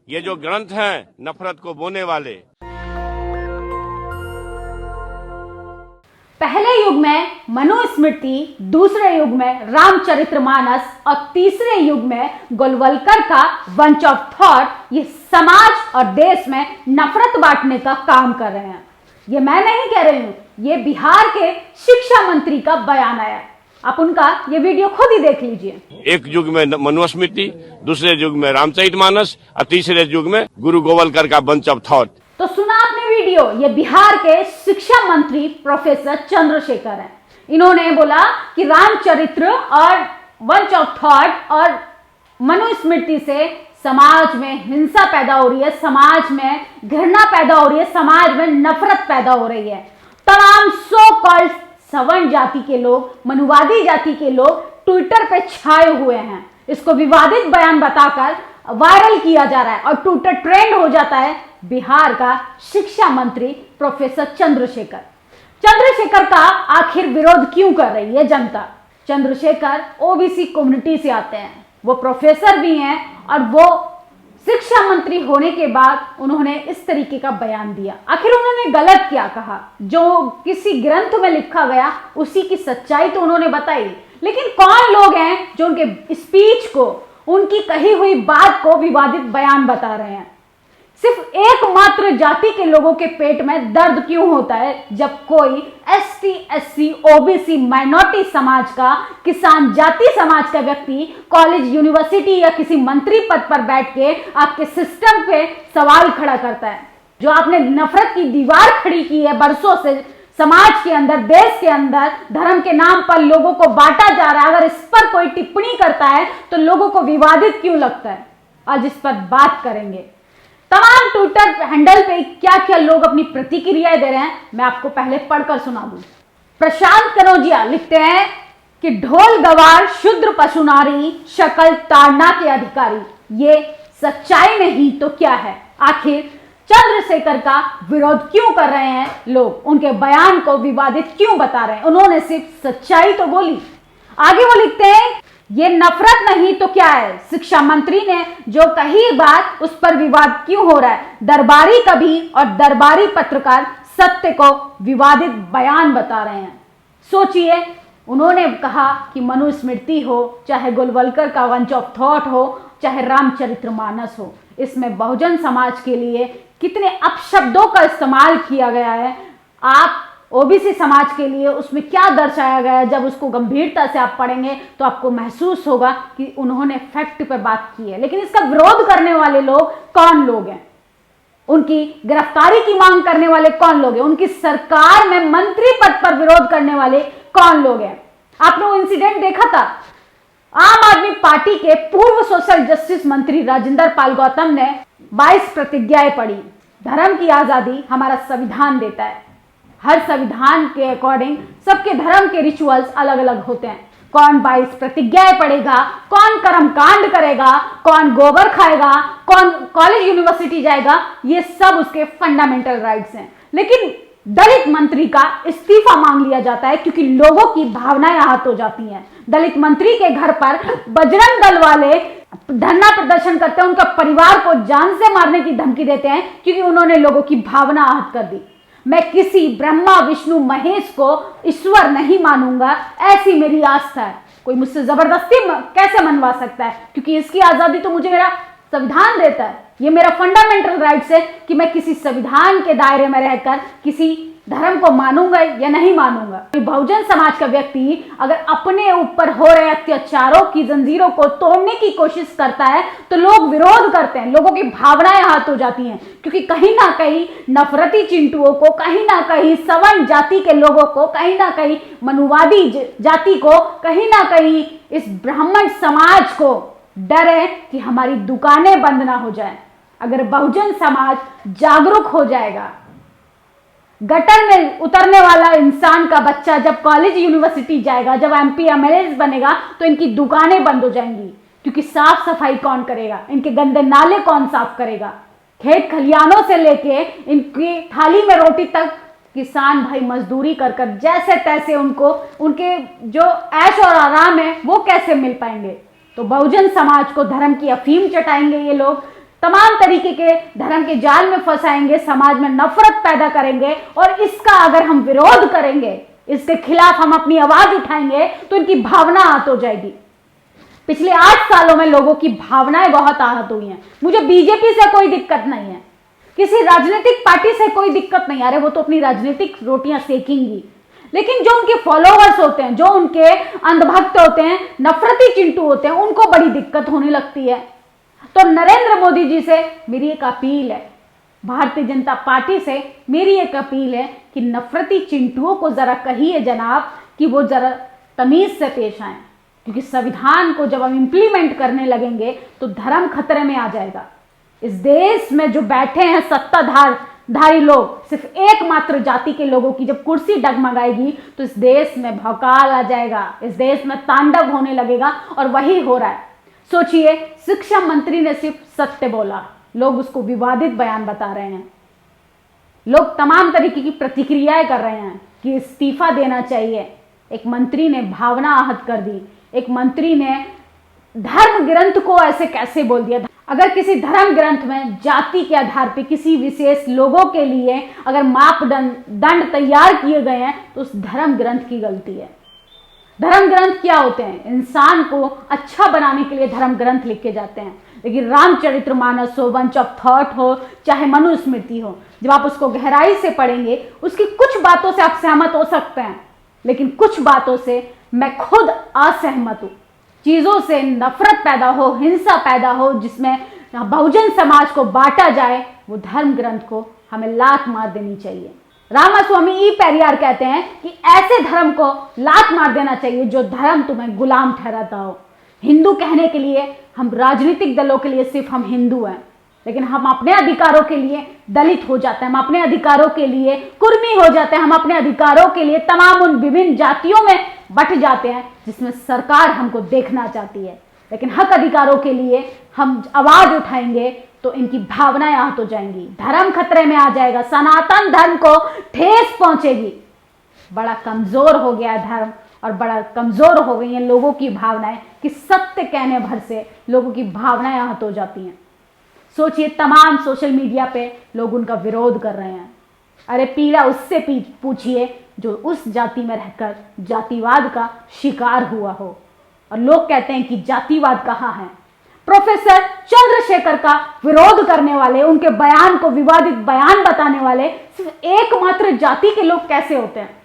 ये जो ग्रंथ हैं नफरत को बोने वाले। पहले युग में मनुस्मृति, दूसरे युग में रामचरितमानस और तीसरे युग में गोलवलकर का बंच ऑफ थॉट ये समाज और देश में नफरत बांटने का काम कर रहे हैं। ये मैं नहीं कह रही हूं, ये बिहार के शिक्षा मंत्री का बयान आया। आप उनका ये वीडियो खुद ही देख लीजिए। एक युग में मनुस्मृति, दूसरे युग में रामचरितमानस और तीसरे युग में गुरु गोवलकर का बंच ऑफ थॉट। तो सुना आपने वीडियो, ये बिहार के शिक्षा मंत्री प्रोफेसर चंद्रशेखर हैं। इन्होंने बोला कि रामचरित्र और बंच ऑफ थॉट और मनुस्मृति से समाज में हिंसा पैदा हो रही है, समाज में घृणा पैदा हो रही है, समाज में नफरत पैदा हो रही है। तमाम सो कॉल्ड सवर्ण जाति के लोग, मनुवादी जाति के लोग ट्विटर पे छाए हुए हैं। इसको विवादित बयान बताकर वायरल किया जा रहा है और ट्विटर ट्रेंड हो जाता है बिहार का शिक्षा मंत्री प्रोफेसर चंद्रशेखर। चंद्रशेखर का आखिर विरोध क्यों कर रही है जनता? चंद्रशेखर ओबीसी कम्युनिटी से आते हैं, वो प्रोफेसर भी हैं और वो शिक्षा मंत्री होने के बाद उन्होंने इस तरीके का बयान दिया। आखिर उन्होंने गलत क्या कहा? जो किसी ग्रंथ में लिखा गया उसी की सच्चाई तो उन्होंने बताई, लेकिन कौन लोग हैं जो उनके स्पीच को, उनकी कही हुई बात को विवादित बयान बता रहे हैं? सिर्फ एकमात्र जाति के लोगों के पेट में दर्द क्यों होता है जब कोई एसटी, एससी, ओबीसी, माइनॉरिटी समाज का, किसान जाति समाज का व्यक्ति कॉलेज, यूनिवर्सिटी या किसी मंत्री पद पर बैठ के आपके सिस्टम पे सवाल खड़ा करता है। जो आपने नफरत की दीवार खड़ी की है बरसों से समाज के अंदर, देश के अंदर, धर्म के नाम पर लोगों को बांटा जा रहा है, अगर इस पर कोई टिप्पणी करता है तो लोगों को विवादित क्यों लगता है? आज इस पर बात करेंगे। तमाम ट्विटर हैंडल पे क्या क्या लोग अपनी प्रतिक्रियाएं दे रहे हैं, मैं आपको पहले पढ़कर सुना दूं। प्रशांत कनौजिया लिखते हैं कि ढोल गवार शूद्र पशु नारी, शकल ताड़ना के अधिकारी। ये सच्चाई नहीं तो क्या है? आखिर चंद्रशेखर का विरोध क्यों कर रहे हैं लोग? उनके बयान को विवादित क्यों बता रहे हैं? उन्होंने सिर्फ सच्चाई तो बोली। आगे वो लिखते हैं ये नफरत नहीं तो क्या है? शिक्षा मंत्री ने जो कही बात उस पर विवाद क्यों हो रहा है? दरबारी कवि और दरबारी पत्रकार सत्य को विवादित बयान बता रहे हैं। सोचिए, उन्होंने कहा कि मनुस्मृति हो, चाहे गोलवलकर का बंच ऑफ थॉट हो, चाहे रामचरितमानस हो, इसमें बहुजन समाज के लिए कितने अपशब्दों का इस्तेमाल किया गया है। आप ओबीसी समाज के लिए उसमें क्या दर्शाया गया है, जब उसको गंभीरता से आप पढ़ेंगे तो आपको महसूस होगा कि उन्होंने फैक्ट पे बात की है। लेकिन इसका विरोध करने वाले लोग कौन लोग हैं? उनकी गिरफ्तारी की मांग करने वाले कौन लोग हैं? उनकी सरकार में मंत्री पद पर विरोध करने वाले कौन लोग हैं? आपने वो इंसिडेंट देखा था? आम आदमी पार्टी के पूर्व सोशल जस्टिस मंत्री राजेंद्र पाल गौतम ने 22 प्रतिज्ञाएं पढ़ी। धर्म की आजादी हमारा संविधान देता है। हर संविधान के अकॉर्डिंग सबके धर्म के रिचुअल्स अलग अलग होते हैं। कौन 22 प्रतिज्ञाएं पढ़ेगा, कौन कर्मकांड करेगा, कौन गोबर खाएगा, कौन कॉलेज यूनिवर्सिटी जाएगा, ये सब उसके फंडामेंटल राइट्स हैं। लेकिन दलित मंत्री का इस्तीफा मांग लिया जाता है क्योंकि लोगों की भावनाएं आहत हो जाती हैं। दलित मंत्री के घर पर बजरंग दल वाले धरना प्रदर्शन करते हैं, उनका परिवार को जान से मारने की धमकी देते हैं क्योंकि उन्होंने लोगों की भावना आहत कर दी। मैं किसी ब्रह्मा विष्णु महेश को ईश्वर नहीं मानूंगा, ऐसी मेरी आस्था है। कोई मुझसे जबरदस्ती कैसे मनवा सकता है? क्योंकि इसकी आजादी तो मुझे मेरा संविधान देता है। ये मेरा फंडामेंटल राइट्स है कि मैं किसी संविधान के दायरे में रहकर किसी धर्म को मानूंगा या नहीं मानूंगा। बहुजन समाज का व्यक्ति अगर अपने ऊपर हो रहे अत्याचारों की जंजीरों को तोड़ने की कोशिश करता है तो लोग विरोध करते हैं, लोगों की भावनाएं आहत हो जाती हैं, क्योंकि कहीं ना कहीं नफरती चिंटुओं को, कहीं ना कहीं सवर्ण जाति के लोगों को, कहीं ना कहीं मनुवादी जाति को, कहीं ना कहीं इस ब्राह्मण समाज को डर है कि हमारी दुकानें बंद ना हो जाए। अगर बहुजन समाज जागरूक हो जाएगा, गटर में उतरने वाला इंसान का बच्चा जब कॉलेज यूनिवर्सिटी जाएगा, जब एमपी एमएलए बनेगा तो इनकी दुकानें बंद हो जाएंगी। क्योंकि साफ सफाई कौन करेगा? इनके गंदे नाले कौन साफ करेगा? खेत खलियानों से लेके इनकी थाली में रोटी तक किसान भाई मजदूरी कर कर जैसे तैसे उनको उनके जो ऐश और आराम है वो कैसे मिल पाएंगे? तो बहुजन समाज को धर्म की अफीम चटाएंगे ये लोग, तमाम तरीके के धर्म के जाल में फंसाएंगे, समाज में नफरत पैदा करेंगे, और इसका अगर हम विरोध करेंगे, इसके खिलाफ हम अपनी आवाज उठाएंगे, तो इनकी भावना आहत हो जाएगी। पिछले 8 सालों में लोगों की भावनाएं बहुत आहत हुई हैं। मुझे बीजेपी से कोई दिक्कत नहीं है, किसी राजनीतिक पार्टी से कोई दिक्कत नहीं, अरे वो तो अपनी राजनीतिक रोटियां सेकेंगी, लेकिन जो उनके फॉलोअर्स होते हैं, जो उनके अंधभक्त होते हैं, नफरती चिंटू होते हैं, उनको बड़ी दिक्कत होने लगती है। तो नरेंद्र मोदी जी से मेरी एक अपील है, भारतीय जनता पार्टी से मेरी एक अपील है कि नफरती चिंटुओं को जरा कहिए जनाब कि वो जरा तमीज से पेश आए, क्योंकि संविधान को जब हम इंप्लीमेंट करने लगेंगे तो धर्म खतरे में आ जाएगा। इस देश में जो बैठे हैं सत्ताधारी लोग, सिर्फ एकमात्र जाति के लोगों की जब कुर्सी डगमगाएगी तो इस देश में भौकाल आ जाएगा, इस देश में तांडव होने लगेगा, और वही हो रहा है। सोचिए, शिक्षा मंत्री ने सिर्फ सत्य बोला, लोग उसको विवादित बयान बता रहे हैं, लोग तमाम तरीके की प्रतिक्रियाएं कर रहे हैं कि इस्तीफा देना चाहिए। एक मंत्री ने भावना आहत कर दी, एक मंत्री ने धर्म ग्रंथ को ऐसे कैसे बोल दिया। अगर किसी धर्म ग्रंथ में जाति के आधार पर किसी विशेष लोगों के लिए अगर मापदंड तैयार किए गए हैं तो उस धर्म ग्रंथ की गलती है। धर्म ग्रंथ क्या होते हैं? इंसान को अच्छा बनाने के लिए धर्म ग्रंथ लिखे जाते हैं, लेकिन रामचरितमानस हो, बंच ऑफ थॉट हो, चाहे मनुस्मृति हो, जब आप उसको गहराई से पढ़ेंगे, उसकी कुछ बातों से आप सहमत हो सकते हैं, लेकिन कुछ बातों से मैं खुद असहमत हूं। चीजों से नफरत पैदा हो, हिंसा पैदा हो, जिसमें बहुजन समाज को बांटा जाए, वो धर्म ग्रंथ को हमें लात मार देनी चाहिए। रामास्वामी ई पेरियार कहते हैं कि ऐसे धर्म को लात मार देना चाहिए जो धर्म तुम्हें गुलाम ठहराता हो। हिंदू कहने के लिए हम राजनीतिक दलों के लिए सिर्फ हम हिंदू हैं, लेकिन हम अपने अधिकारों के लिए दलित हो जाते हैं, हम अपने अधिकारों के लिए कुर्मी हो जाते हैं, हम अपने अधिकारों के लिए तमाम उन विभिन्न जातियों में बट जाते हैं जिसमें सरकार हमको देखना चाहती है। लेकिन हक अधिकारों के लिए हम आवाज उठाएंगे तो इनकी भावनाएं आहत हो जाएंगी, धर्म खतरे में आ जाएगा, सनातन धर्म को ठेस पहुंचेगी। बड़ा कमजोर हो गया है धर्म, और बड़ा कमजोर हो गई हैं लोगों की भावनाएं कि सत्य कहने भर से लोगों की भावनाएं आहत हो जाती हैं। सोचिए, तमाम सोशल मीडिया पे लोग उनका विरोध कर रहे हैं। अरे पीड़ा उससे पूछिए जो उस जाति में रहकर जातिवाद का शिकार हुआ हो। और लोग कहते हैं कि जातिवाद कहाँ है। प्रोफेसर चंद्रशेखर का विरोध करने वाले, उनके बयान को विवादित बयान बताने वाले सिर्फ एकमात्र जाति के लोग कैसे होते हैं?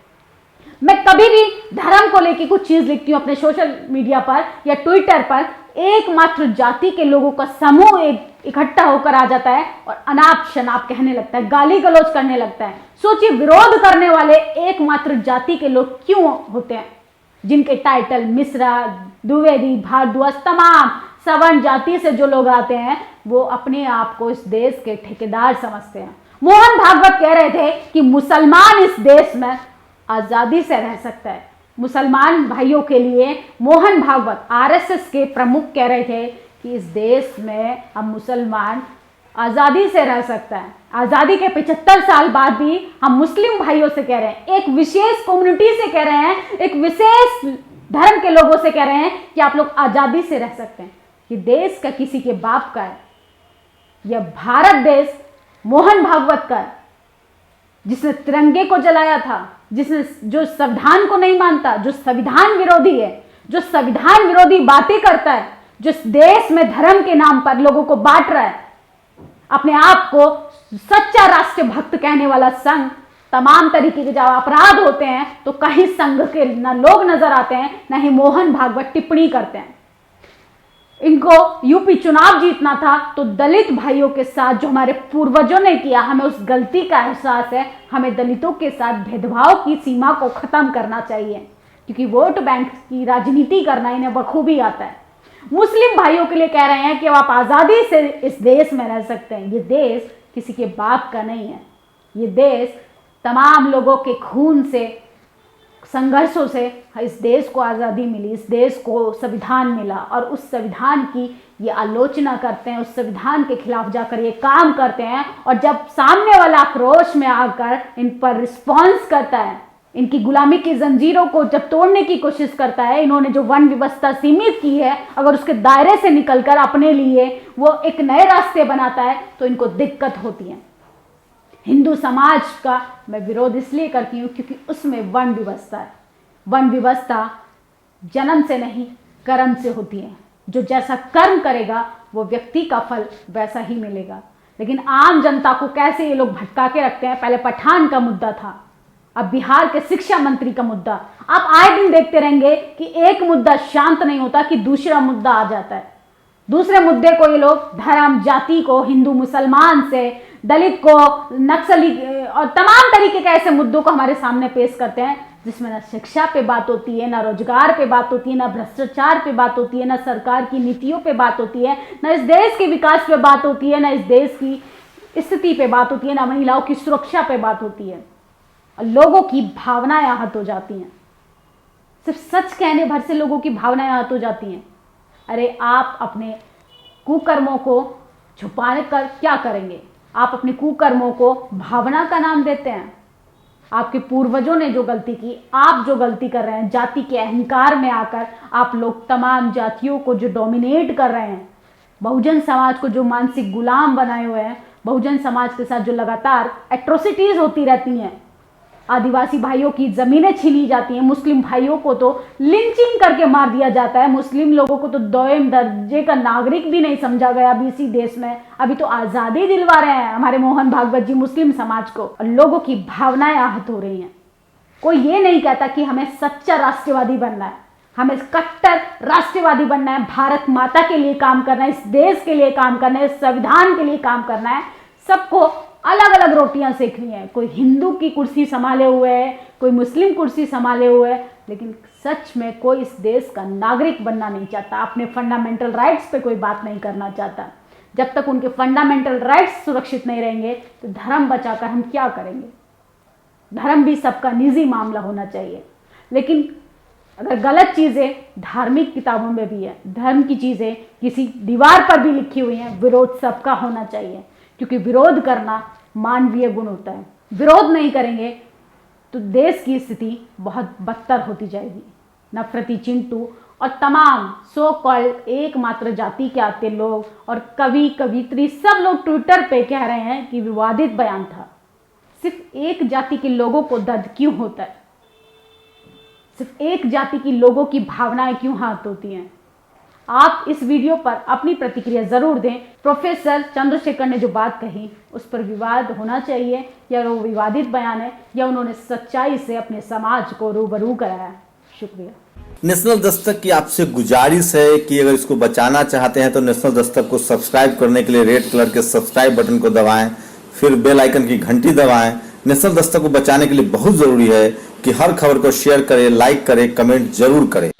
मैं कभी भी धर्म को लेकर कुछ चीज लिखती हूं अपने सोशल मीडिया पर या ट्विटर पर, एकमात्र जाति के लोगों का समूह इकट्ठा होकर आ जाता है और अनाप शनाप कहने लगता है, गाली गलौज करने लगता है। सोचिए, विरोध करने वाले एकमात्र जाति के लोग क्यों होते हैं? जिनके टाइटल मिश्रा, द्विवेदी, भारद्वाज, तमाम सवर्ण जाति से जो लोग आते हैं, वो अपने आप को इस देश के ठेकेदार समझते हैं। मोहन भागवत कह रहे थे कि मुसलमान इस देश में आजादी से रह सकता है। मुसलमान भाइयों के लिए मोहन भागवत आरएसएस के प्रमुख कह रहे थे कि इस देश में अब मुसलमान आजादी से रह सकता है। आजादी के 75 साल बाद भी हम मुस्लिम भाइयों से कह रहे हैं, एक विशेष कम्युनिटी से कह रहे हैं, एक विशेष धर्म के लोगों से कह रहे हैं कि आप लोग आजादी से रह सकते हैं। ये देश का किसी के बाप का है, यह भारत देश मोहन भागवत का है, जिसने तिरंगे को जलाया था, जिसने जो संविधान को नहीं मानता, जो संविधान विरोधी है, जो संविधान विरोधी बातें करता है, जो देश में धर्म के नाम पर लोगों को बांट रहा है, अपने आप को सच्चा राष्ट्र भक्त कहने वाला संघ, तमाम तरीके के जब अपराध होते हैं तो कहीं संघ के न लोग नजर आते हैं, न ही मोहन भागवत टिप्पणी करते हैं। इनको यूपी चुनाव जीतना था तो दलित भाइयों के साथ जो हमारे पूर्वजों ने किया, हमें उस गलती का एहसास है। हमें दलितों के साथ भेदभाव की सीमा को खत्म करना चाहिए, क्योंकि वोट बैंक की राजनीति करना इन्हें बखूबी आता है। मुस्लिम भाइयों के लिए कह रहे हैं कि अब आप आजादी से इस देश में रह सकते हैं। ये देश किसी के बाप का नहीं है, ये देश तमाम लोगों के खून से, संघर्षों से इस देश को आज़ादी मिली, इस देश को संविधान मिला, और उस संविधान की ये आलोचना करते हैं, उस संविधान के खिलाफ जाकर ये काम करते हैं। और जब सामने वाला आक्रोश में आकर इन पर रिस्पॉन्स करता है इनकी गुलामी की जंजीरों को जब तोड़ने की कोशिश करता है, इन्होंने जो वन व्यवस्था सीमित की है, अगर उसके दायरे से निकलकर अपने लिए वो एक नए रास्ते बनाता है तो इनको दिक्कत होती है। हिंदू समाज का मैं विरोध इसलिए करती हूँ क्योंकि उसमें वन व्यवस्था है। वन व्यवस्था जन्म से नहीं कर्म से होती है। जो जैसा कर्म करेगा वो व्यक्ति का फल वैसा ही मिलेगा। लेकिन आम जनता को कैसे ये लोग भटका के रखते हैं। पहले पठान का मुद्दा था, अब बिहार के शिक्षा मंत्री का मुद्दा। आप आए दिन देखते रहेंगे कि एक मुद्दा शांत नहीं होता कि दूसरा मुद्दा आ जाता है। दूसरे मुद्दे को ये लोग धर्म जाति को, हिंदू मुसलमान से दलित को, नक्सली और तमाम तरीके के ऐसे मुद्दों को हमारे सामने पेश करते हैं जिसमें ना शिक्षा पे बात होती है, ना रोजगार पे बात होती है, ना भ्रष्टाचार पे बात होती है, ना सरकार की नीतियों पे बात होती है, ना इस देश के विकास पे बात होती है, ना इस देश की स्थिति पे बात होती है, ना महिलाओं की सुरक्षा पे बात होती है। और लोगों की भावनाएं आहत हो जाती हैं। सिर्फ सच कहने भर से लोगों की भावनाएं आहत हो जाती हैं। अरे आप अपने कुकर्मों को छुपाने कर क्या करेंगे? आप अपने कुकर्मों को भावना का नाम देते हैं। आपके पूर्वजों ने जो गलती की, आप जो गलती कर रहे हैं, जाति के अहंकार में आकर आप लोग तमाम जातियों को जो डोमिनेट कर रहे हैं, बहुजन समाज को जो मानसिक गुलाम बनाए हुए हैं, बहुजन समाज के साथ जो लगातार एट्रोसिटीज होती रहती हैं, आदिवासी भाइयों की जमीनें छीनी जाती हैं, मुस्लिम भाइयों को तो लिंचिंग करके मार दिया जाता है, मुस्लिम लोगों को तो दोयम दर्जे का नागरिक भी नहीं समझा गया अभी इसी देश में। अभी तो आज़ादी दिलवा रहे हैं हमारे मोहन भागवत जी मुस्लिम समाज को, और लोगों की भावनाएं आहत हो रही हैं। कोई ये नहीं कहता कि हमें सच्चा राष्ट्रवादी बनना है, हमें कट्टर राष्ट्रवादी बनना है, भारत माता के लिए काम करना है, इस देश के लिए काम करना है, इस संविधान के लिए काम करना है। सबको अलग अलग रोटियां सेकनी है। कोई हिंदू की कुर्सी संभाले हुए है, कोई मुस्लिम कुर्सी संभाले हुए है, लेकिन सच में कोई इस देश का नागरिक बनना नहीं चाहता। अपने फंडामेंटल राइट्स पे कोई बात नहीं करना चाहता। जब तक उनके फंडामेंटल राइट्स सुरक्षित नहीं रहेंगे तो धर्म बचाकर हम क्या करेंगे? धर्म भी सबका निजी मामला होना चाहिए। लेकिन अगर गलत चीज़ें धार्मिक किताबों में भी है, धर्म की चीज़ें किसी दीवार पर भी लिखी हुई हैं, विरोध सबका होना चाहिए, क्योंकि विरोध करना मानवीय गुण होता है। विरोध नहीं करेंगे तो देश की स्थिति बहुत बदतर होती जाएगी। नफरती चिंटू और तमाम सो कॉल्ड एकमात्र जाति के आते लोग और कवि कवित्री सब लोग ट्विटर पे कह रहे हैं कि विवादित बयान था। सिर्फ एक जाति के लोगों को दर्द क्यों होता है? सिर्फ एक जाति की लोगों की भावनाएं क्यों आहत होती हैं? आप इस वीडियो पर अपनी प्रतिक्रिया जरूर दें। प्रोफेसर चंद्रशेखर ने जो बात कही उस पर विवाद होना चाहिए, या वो विवादित बयान है, या उन्होंने सच्चाई से अपने समाज को रूबरू कराया। शुक्रिया। नेशनल दस्तक की आपसे गुजारिश है कि अगर इसको बचाना चाहते हैं तो नेशनल दस्तक को सब्सक्राइब करने के लिए रेड कलर के सब्सक्राइब बटन को दबाएं, फिर बेल आइकन की घंटी दबाएं। नेशनल दस्तक को बचाने के लिए बहुत जरूरी है कि हर खबर को शेयर करें, लाइक करें, कमेंट जरूर करें।